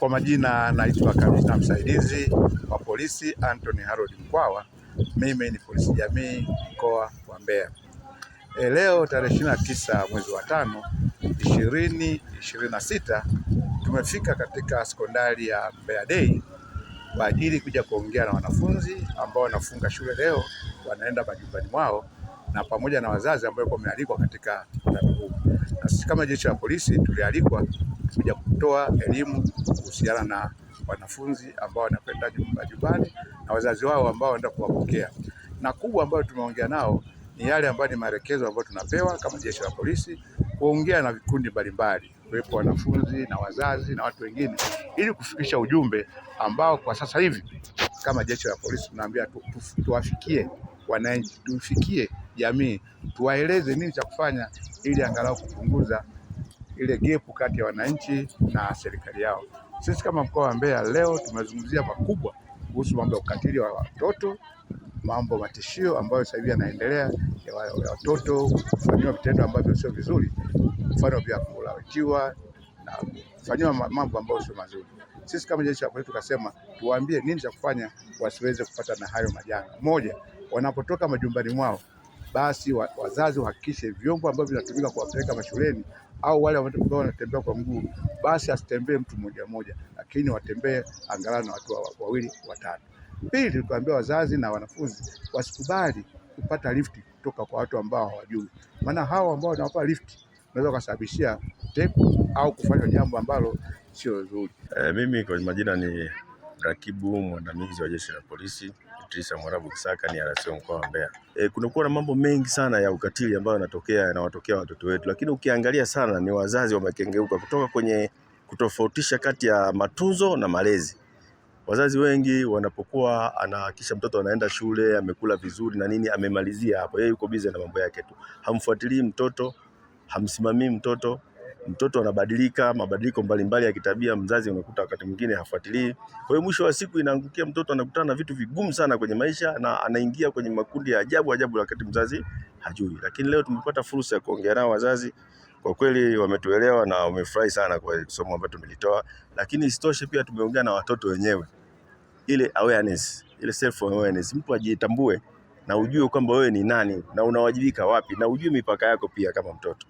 Kwa majina naitwa Kamishna Msaidizi wa Polisi Anthony Harold Mkwawa. Mimi ni polisi jamii mkoa wa Mbeya. Leo tarehe 29 mwezi wa 5 2026 tumefika katika sekondari ya Mbeya Day kwa ajili kuja kuongea na wanafunzi ambao wanafunga shule leo, wanaenda majumbani mwao, na pamoja na wazazi ambao wamealikwa katika mkutano huu. Na sisi kama jeshi la polisi tulialikwa kuja kutoa elimu kuhusiana na wanafunzi ambao wanakwenda majumbani na wazazi wao ambao wanaenda kuwapokea. Na kubwa ambayo tumeongea nao ni yale ambayo ni maelekezo ambayo tunapewa kama jeshi la polisi, kuongea na vikundi mbalimbali, kuwepo wanafunzi na wazazi na watu wengine, ili kufikisha ujumbe ambao kwa sasa hivi kama jeshi la polisi tunaambia tuwafikie wananchi, tufikie jamii, tuwaeleze nini cha kufanya ili angalau kupunguza ile gepu kati ya wananchi na serikali yao. Sisi kama mkoa wa Mbeya leo tumezungumzia pakubwa kuhusu mambo ya ukatili wa watoto, mambo matishio ambayo sasa hivi yanaendelea ya watoto kufanyiwa vitendo ambavyo sio vizuri, mfano vya kulawitiwa na kufanyiwa mambo ambayo sio mazuri. Sisi kama jeshi la polisi tukasema tuwaambie nini cha kufanya wasiweze kupata na hayo majanga. Moja, wanapotoka majumbani mwao, basi wazazi wahakikishe vyombo ambavyo vinatumika kuwapeleka mashuleni au wale ambao wanatembea kwa mguu, basi asitembee mtu mmoja, lakini watembee angalau na watu wawili watatu. Pili, tukaambia wazazi na wanafunzi wasikubali kupata lifti kutoka kwa watu ambao hawajui, maana hao ambao wanawapa lifti wanaweza kusababishia teku au kufanya jambo ambalo sio zuri. Mimi kwa majina ni mrakibu mwandamizi wa jeshi la polisi Idrisa Mwarabu Kisaka, ni RCO mkoa wa Mbeya. Kunakuwa na mambo mengi sana ya ukatili ambayo yanawatokea watoto wetu, lakini ukiangalia sana ni wazazi wamekengeuka kutoka kwenye kutofautisha kati ya matunzo na malezi. Wazazi wengi wanapokuwa anahakisha mtoto anaenda shule, amekula vizuri na nini, amemalizia hapo, yeye yuko busy na mambo yake tu, hamfuatilii mtoto, hamsimamii mtoto. Mtoto anabadilika, mabadiliko mbalimbali ya kitabia, mzazi unakuta wakati mwingine hafuatilii. Kwa hiyo mwisho wa siku inaangukia mtoto anakutana na vitu vigumu sana kwenye maisha na anaingia kwenye makundi ya ajabu wakati mzazi hajui. Lakini leo tumepata fursa ya kuongea nao wazazi. Kwa kweli wametuelewa na wamefurahi sana kwa somo ambalo tumelitoa. Lakini isitoshe pia tumeongea na watoto wenyewe. Ile awareness, ile self awareness, mtu ajitambue na ujue kwamba wewe ni nani na unawajibika wapi, na ujue mipaka yako pia kama mtoto.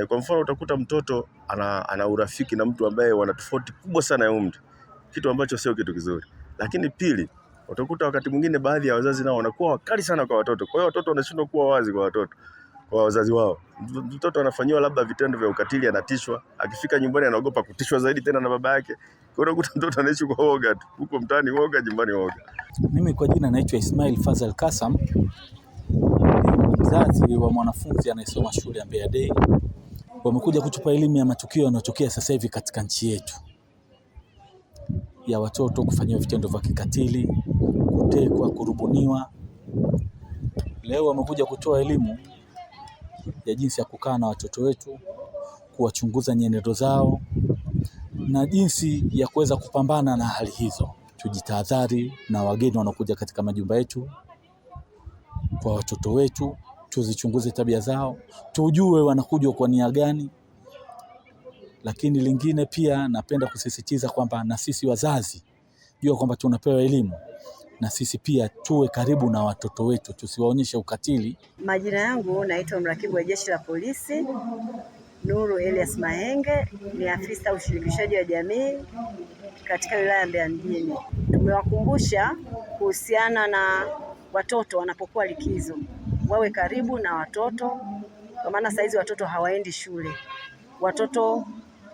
Kwa mfano utakuta mtoto ana urafiki na mtu ambaye wana tofauti kubwa sana ya umri, kitu ambacho sio kitu kizuri. Lakini pili, utakuta wakati mwingine baadhi ya wazazi nao wanakuwa wakali sana kwa watoto. Kwa hiyo watoto wanashindwa kuwa wazi kwa wazazi wao. Mtoto anafanywa labda vitendo vya ukatili, anatishwa, akifika nyumbani anaogopa kutishwa zaidi tena na baba yake. Kwa hiyo unakuta mtoto anaishi kwa woga tu, huko mtaani woga, nyumbani woga. Mimi kwa jina naitwa Ismail Fazal Kasam, mzazi wa mwanafunzi anayesoma shule ya Mbeya Day. Wamekuja kutupa elimu ya matukio yanayotokea sasa hivi katika nchi yetu, ya watoto kufanyiwa vitendo vya kikatili, kutekwa, kurubuniwa. Leo wamekuja kutoa elimu ya jinsi ya kukaa na watoto wetu, kuwachunguza nyenendo zao na jinsi ya kuweza kupambana na hali hizo. Tujitahadhari na wageni wanaokuja katika majumba yetu, kwa watoto wetu tuzichunguze tabia zao, tujue wanakuja kwa nia gani. Lakini lingine pia napenda kusisitiza kwamba na sisi wazazi, jua kwamba tunapewa elimu, na sisi pia tuwe karibu na watoto wetu, tusiwaonyeshe ukatili. Majina yangu naitwa mrakibu wa jeshi la polisi Nuru Elias Mahenge, ni afisa ushirikishaji wa jamii katika wilaya ya Mbeya mjini. Tumewakumbusha kuhusiana na watoto wanapokuwa likizo, wawe karibu na watoto, kwa maana saizi watoto hawaendi shule, watoto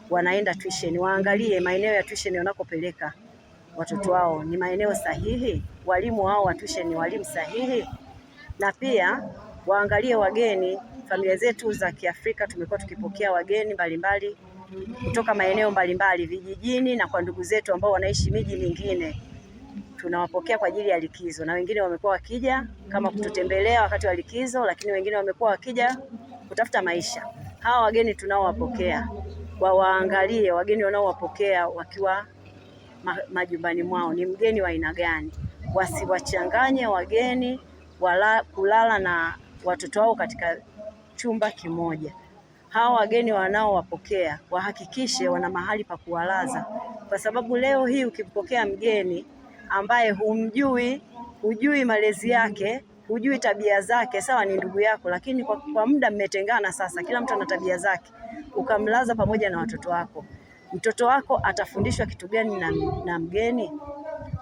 wanaenda tuition. Waangalie maeneo ya tuition wanakopeleka watoto wao ni maeneo sahihi, walimu wao wa tuition ni walimu sahihi, na pia waangalie wageni. Familia zetu za Kiafrika tumekuwa tukipokea wageni mbalimbali kutoka maeneo mbalimbali vijijini, na kwa ndugu zetu ambao wanaishi miji mingine tunawapokea kwa ajili ya likizo, na wengine wamekuwa wakija kama kututembelea wakati wa likizo, lakini wengine wamekuwa wakija kutafuta maisha. Hawa wageni tunaowapokea, waangalie wageni wanaowapokea wakiwa majumbani mwao ni mgeni wa aina gani, wasiwachanganye wageni kulala na watoto wao katika chumba kimoja. hawa wageni wanaowapokea wahakikishe wana mahali pa kuwalaza, kwa sababu leo hii ukimpokea mgeni ambaye humjui, hujui malezi yake, hujui tabia zake, sawa ni ndugu yako, lakini kwa muda mmetengana sasa, kila mtu ana tabia zake, ukamlaza pamoja na watoto wako, mtoto wako atafundishwa kitu gani na mgeni?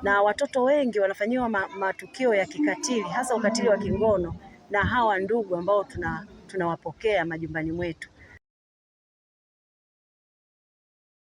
Na watoto wengi wanafanyiwa matukio ya kikatili, hasa ukatili wa kingono na hawa ndugu ambao tunawapokea majumbani mwetu.